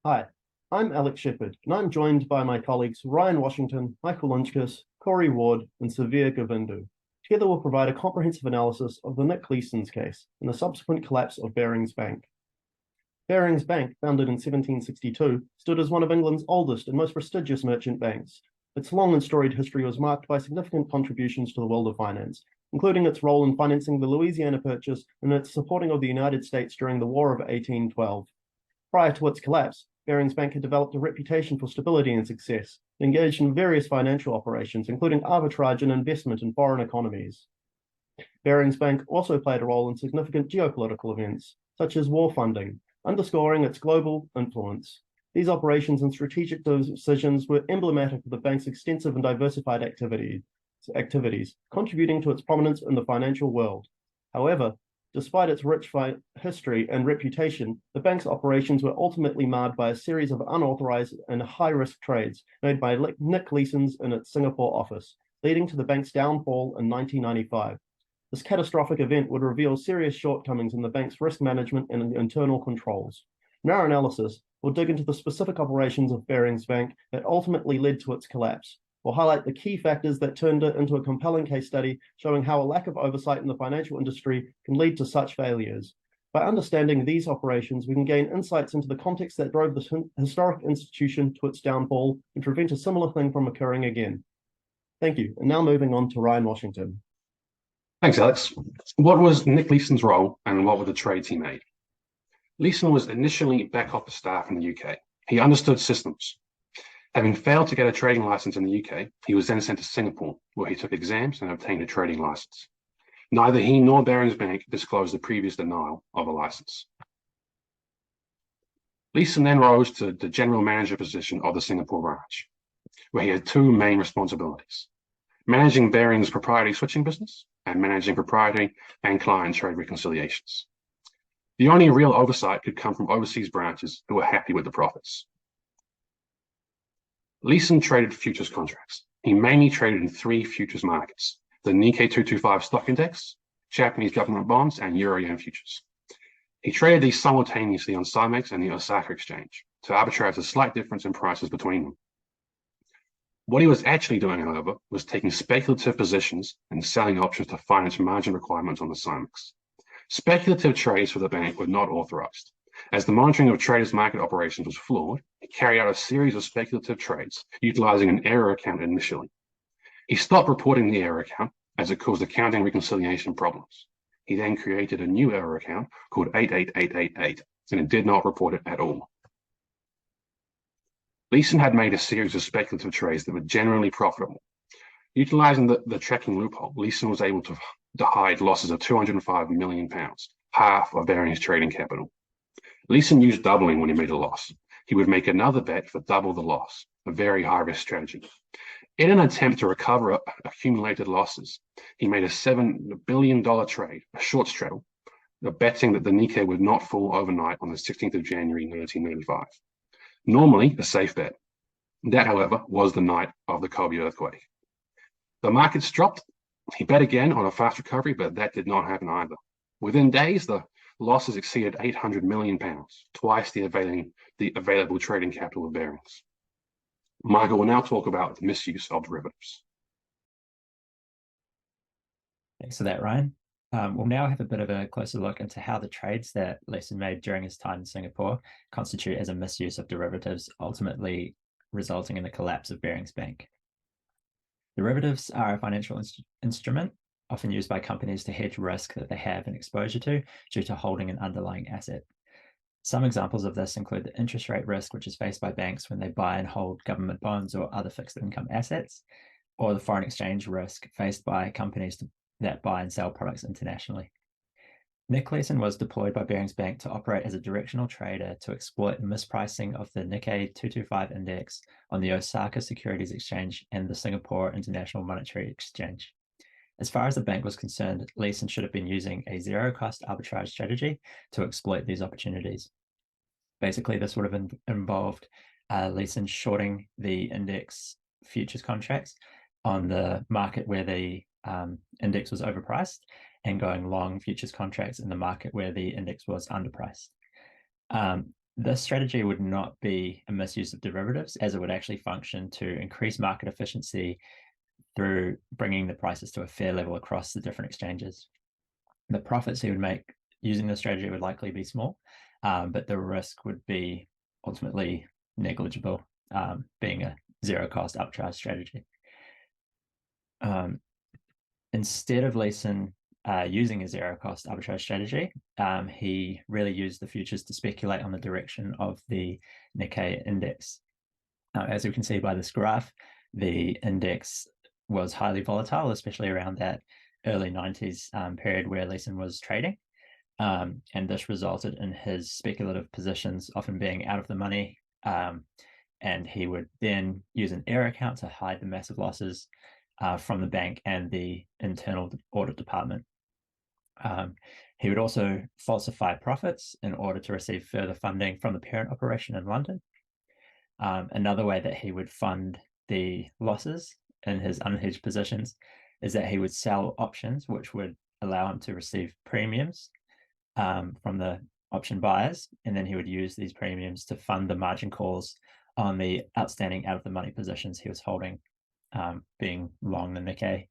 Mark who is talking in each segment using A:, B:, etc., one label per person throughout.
A: Hi, I'm Alex Shepherd, and I'm joined by my colleagues Ryan Washington, Michael Lynchkus, Corey Ward, and Severe Govindu. Together, we'll provide a comprehensive analysis of the Nick Leeson's case and the subsequent collapse of Barings Bank. Barings Bank, founded in 1762, stood as one of England's oldest and most prestigious merchant banks. Its long and storied history was marked by significant contributions to the world of finance, including its role in financing the Louisiana Purchase and its supporting of the United States during the War of 1812. Prior to its collapse, Barings Bank had developed a reputation for stability and success, engaged in various financial operations, including arbitrage and investment in foreign economies. Barings Bank also played a role in significant geopolitical events, such as war funding, underscoring its global influence. These operations and strategic decisions were emblematic of the bank's extensive and diversified activities, contributing to its prominence in the financial world. However, despite its rich history and reputation, the bank's operations were ultimately marred by a series of unauthorized and high-risk trades made by Nick Leeson's in its Singapore office, leading to the bank's downfall in 1995. This catastrophic event would reveal serious shortcomings in the bank's risk management and internal controls. In our analysis, we'll dig into the specific operations of Barings Bank that ultimately led to its collapse. We'll highlight the key factors that turned it into a compelling case study, showing how a lack of oversight in the financial industry can lead to such failures. By understanding these operations, we can gain insights into the context that drove this historic institution to its downfall and prevent a similar thing from occurring again. Thank you. And now moving on to Ryan Washington.
B: Thanks, Alex. What was Nick Leeson's role and what were the trades he made? Leeson was initially back office staff in the UK. He understood systems. Having failed to get a trading license in the UK, he was then sent to Singapore, where he took exams and obtained a trading license. Neither he nor Barings Bank disclosed the previous denial of a license. Leeson then rose to the general manager position of the Singapore branch, where he had two main responsibilities: managing Barings' proprietary switching business and managing proprietary and client trade reconciliations. The only real oversight could come from overseas branches who were happy with the profits. Leeson traded futures contracts. He mainly traded in three futures markets: the Nikkei 225 stock index, Japanese government bonds, and Euro-yen futures. He traded these simultaneously on Simex and the Osaka exchange to arbitrage a slight difference in prices between them. What he was actually doing, however, was taking speculative positions and selling options to finance margin requirements on the Simex. Speculative trades for the bank were not authorized. As the monitoring of traders' market operations was flawed, he carried out a series of speculative trades, utilizing an error account initially. He stopped reporting the error account as it caused accounting reconciliation problems. He then created a new error account called 88888, and it did not report it at all. Leeson had made a series of speculative trades that were generally profitable. Utilizing the tracking loophole, Leeson was able to hide losses of £205 million, half of Barings' trading capital. Leeson used doubling when he made a loss. He would make another bet for double the loss, a very high-risk strategy. In an attempt to recover accumulated losses, he made a $7 billion trade, a short straddle, betting that the Nikkei would not fall overnight on the 16th of January 1995. Normally a safe bet. That, however, was the night of the Kobe earthquake. The markets dropped. He bet again on a fast recovery, but that did not happen either. Within days, the losses exceeded £800 million, twice the available trading capital of Barings. Michael will now talk about the misuse of derivatives.
C: Thanks for that, Ryan. We'll now have a bit of a closer look into how the trades that Leeson made during his time in Singapore constitute as a misuse of derivatives, ultimately resulting in the collapse of Barings Bank. Derivatives are a financial instrument often used by companies to hedge risk that they have an exposure to due to holding an underlying asset. Some examples of this include the interest rate risk, which is faced by banks when they buy and hold government bonds or other fixed income assets, or the foreign exchange risk faced by companies that buy and sell products internationally. Nick Leeson was deployed by Barings Bank to operate as a directional trader to exploit mispricing of the Nikkei 225 index on the Osaka Securities Exchange and the Singapore International Monetary Exchange. As far as the bank was concerned, Leeson should have been using a zero-cost arbitrage strategy to exploit these opportunities. Basically, this would have involved Leeson shorting the index futures contracts on the market where the index was overpriced, and going long futures contracts in the market where the index was underpriced. This strategy would not be a misuse of derivatives, as it would actually function to increase market efficiency through bringing the prices to a fair level across the different exchanges. The profits he would make using this strategy would likely be small, but the risk would be ultimately negligible, being a zero-cost upcharge strategy. Instead of Leeson using a zero-cost arbitrage strategy, he really used the futures to speculate on the direction of the Nikkei index. As you can see by this graph, the index was highly volatile, especially around that early 90s period where Leeson was trading. And this resulted in his speculative positions often being out of the money. And he would then use an error account to hide the massive losses from the bank and the internal audit department. He would also falsify profits in order to receive further funding from the parent operation in London. Another way that he would fund the losses in his unhedged positions is that he would sell options, which would allow him to receive premiums from the option buyers, and then he would use these premiums to fund the margin calls on the outstanding out-of-the-money positions he was holding, being long the Nikkei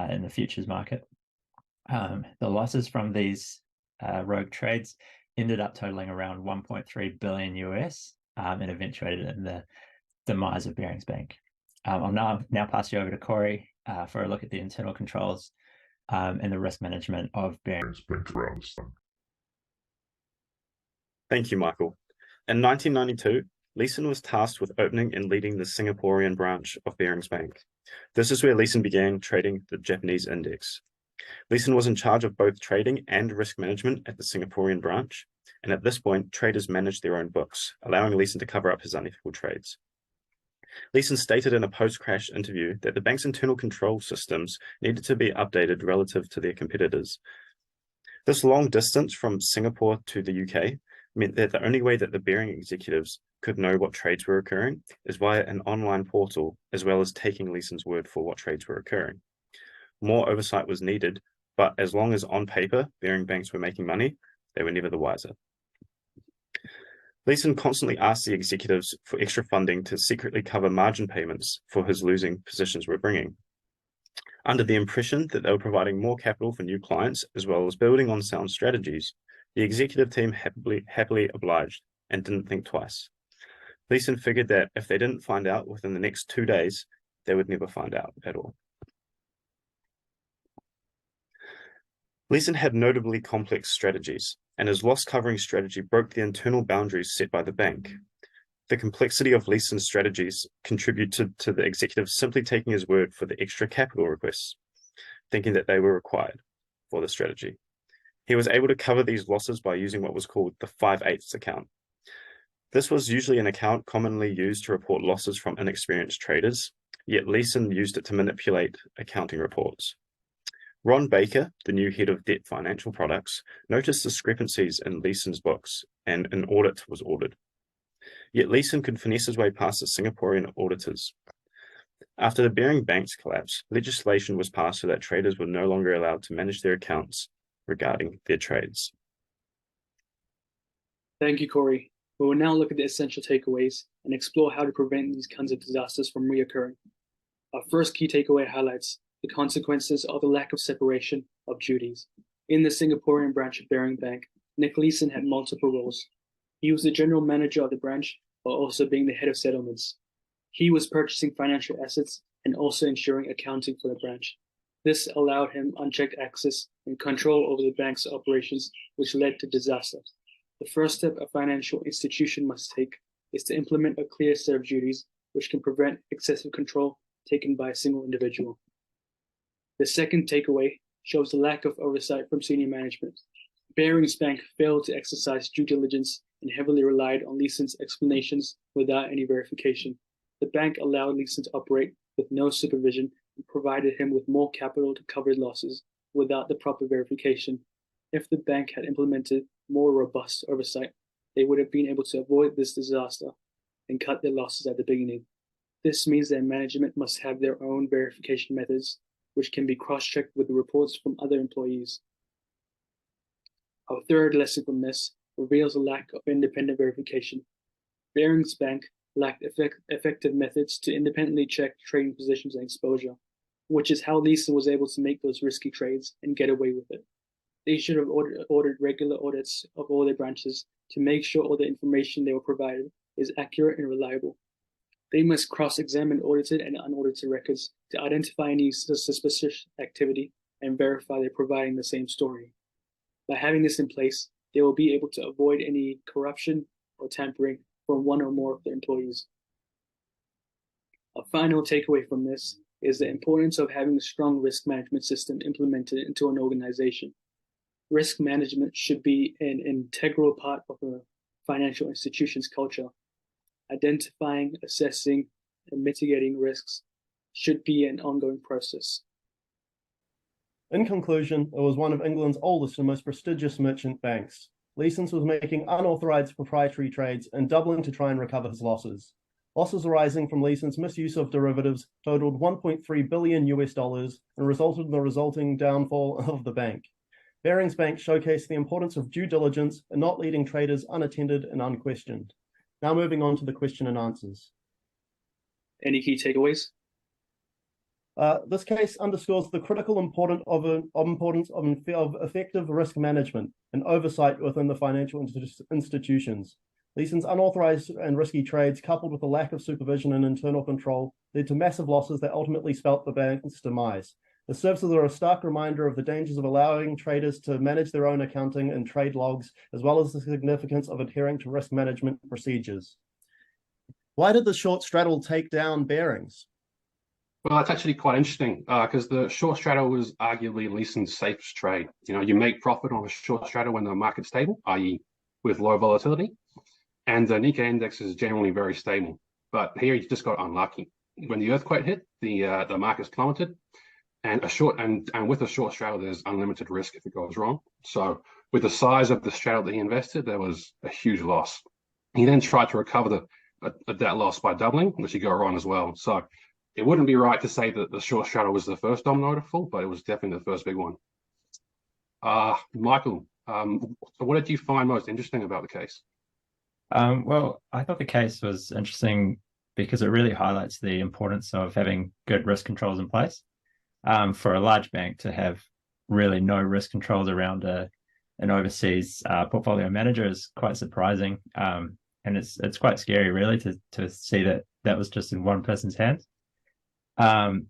C: in the futures market. The losses from these rogue trades ended up totaling around 1.3 billion US and eventuated in the demise of Barings Bank. I'll now pass you over to Corey for a look at the internal controls and the risk management of Barings Bank around this time.
D: Thank you, Michael. In 1992, Leeson was tasked with opening and leading the Singaporean branch of Barings Bank. This is where Leeson began trading the Japanese index. Leeson was in charge of both trading and risk management at the Singaporean branch, and at this point, traders managed their own books, allowing Leeson to cover up his unethical trades. Leeson stated in a post-crash interview that the bank's internal control systems needed to be updated relative to their competitors. This long distance from Singapore to the UK meant that the only way that the Baring executives could know what trades were occurring is via an online portal, as well as taking Leeson's word for what trades were occurring. More oversight was needed, but as long as on paper Baring banks were making money, they were never the wiser. Leeson constantly asked the executives for extra funding to secretly cover margin payments for his losing positions were bringing. Under the impression that they were providing more capital for new clients, as well as building on sound strategies, the executive team happily obliged and didn't think twice. Leeson figured that if they didn't find out within the next 2 days, they would never find out at all. Leeson had notably complex strategies, and his loss covering strategy broke the internal boundaries set by the bank. The complexity of Leeson's strategies contributed to the executive simply taking his word for the extra capital requests, thinking that they were required for the strategy. He was able to cover these losses by using what was called the 5/8 account. This was usually an account commonly used to report losses from inexperienced traders, yet Leeson used it to manipulate accounting reports. Ron Baker, the new head of debt financial products, noticed discrepancies in Leeson's books, and an audit was ordered. Yet Leeson could finesse his way past the Singaporean auditors. After the Baring Bank's collapse, legislation was passed so that traders were no longer allowed to manage their accounts regarding their trades.
E: Thank you, Corey. We will now look at the essential takeaways and explore how to prevent these kinds of disasters from reoccurring. Our first key takeaway highlights the consequences of the lack of separation of duties. In the Singaporean branch of Baring Bank, Nick Leeson had multiple roles. He was the general manager of the branch while also being the head of settlements. He was purchasing financial assets and also ensuring accounting for the branch. This allowed him unchecked access and control over the bank's operations, which led to disaster. The first step a financial institution must take is to implement a clear set of duties which can prevent excessive control taken by a single individual. The second takeaway shows the lack of oversight from senior management. Barings Bank failed to exercise due diligence and heavily relied on Leeson's explanations without any verification. The bank allowed Leeson to operate with no supervision and provided him with more capital to cover losses without the proper verification. If the bank had implemented more robust oversight, they would have been able to avoid this disaster and cut their losses at the beginning. This means that management must have their own verification methods, which can be cross-checked with the reports from other employees. Our third lesson from this reveals a lack of independent verification. Barings Bank lacked effective methods to independently check trading positions and exposure, which is how Leeson was able to make those risky trades and get away with it. They should have ordered regular audits of all their branches to make sure all the information they were provided is accurate and reliable. They must cross-examine audited and unaudited records to identify any suspicious activity and verify they're providing the same story. By having this in place, they will be able to avoid any corruption or tampering from one or more of their employees. A final takeaway from this is the importance of having a strong risk management system implemented into an organization. Risk management should be an integral part of a financial institution's culture. Identifying, assessing, and mitigating risks should be an ongoing process.
A: In conclusion, it was one of England's oldest and most prestigious merchant banks. Leeson's was making unauthorized proprietary trades and doubling to try and recover his losses. Losses arising from Leeson's misuse of derivatives totaled $1.3 billion and resulted in the resulting downfall of the bank. Barings Bank showcased the importance of due diligence and not leading traders unattended and unquestioned. Now moving on to the question and answers.
E: Any key takeaways?
A: This case underscores the critical importance of effective risk management and oversight within the financial institutions. Leeson's unauthorized and risky trades, coupled with a lack of supervision and internal control, led to massive losses that ultimately spelt the bank's demise. The services are a stark reminder of the dangers of allowing traders to manage their own accounting and trade logs, as well as the significance of adhering to risk management procedures. Why did the short straddle take down Barings?
B: Well, that's actually quite interesting because the short straddle was arguably Leeson's safest trade. You make profit on a short straddle when the market's stable, i.e. with low volatility, and the Nikkei index is generally very stable. But here you just got unlucky. When the earthquake hit, the market's plummeted, and with a short straddle, there's unlimited risk if it goes wrong. So with the size of the straddle that he invested, there was a huge loss. He then tried to recover that loss by doubling, which he got wrong as well. So it wouldn't be right to say that the short straddle was the first domino to fall, but it was definitely the first big one. Michael, what did you find most interesting about the case?
C: Well, I thought the case was interesting because it really highlights the importance of having good risk controls in place. For a large bank to have really no risk controls around an overseas portfolio manager is quite surprising, and it's quite scary, really, to see that was just in one person's hands. And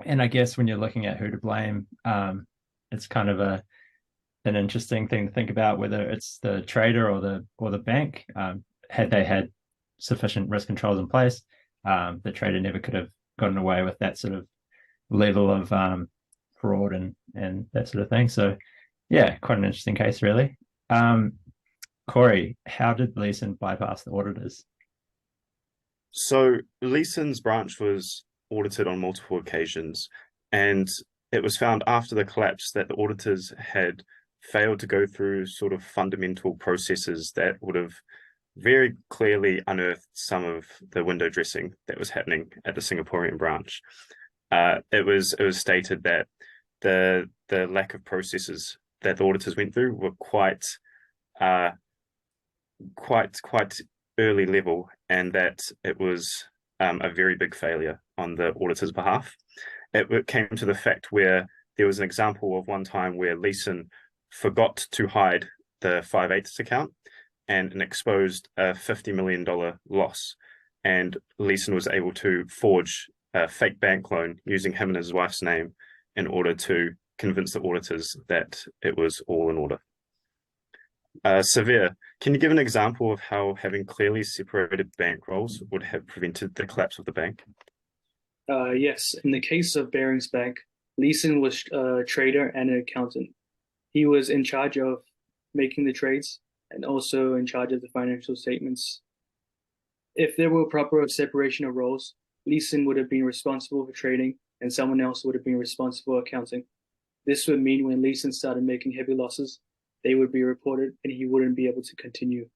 C: I guess when you're looking at who to blame, it's kind of an interesting thing to think about, whether it's the trader or the bank. Had they had sufficient risk controls in place, the trader never could have gotten away with that sort of level of fraud and that sort of thing. So yeah, quite an interesting case, really. Corey, how did Leeson bypass the auditors?
D: So Leeson's branch was audited on multiple occasions, and it was found after the collapse that the auditors had failed to go through sort of fundamental processes that would have very clearly unearthed some of the window dressing that was happening at the Singaporean branch. It was stated that the lack of processes that the auditors went through were quite early level, and that it was a very big failure on the auditor's behalf. It came to the fact where there was an example of one time where Leeson forgot to hide the 5/8 account and exposed a $50 million loss, and Leeson was able to forge a fake bank loan using him and his wife's name in order to convince the auditors that it was all in order. Severe, can you give an example of how having clearly separated bank roles would have prevented the collapse of the bank?
E: Yes, in the case of Barings Bank, Leeson was a trader and an accountant. He was in charge of making the trades and also in charge of the financial statements. If there were proper separation of roles, Leeson would have been responsible for trading and someone else would have been responsible for accounting. This would mean when Leeson started making heavy losses, they would be reported and he wouldn't be able to continue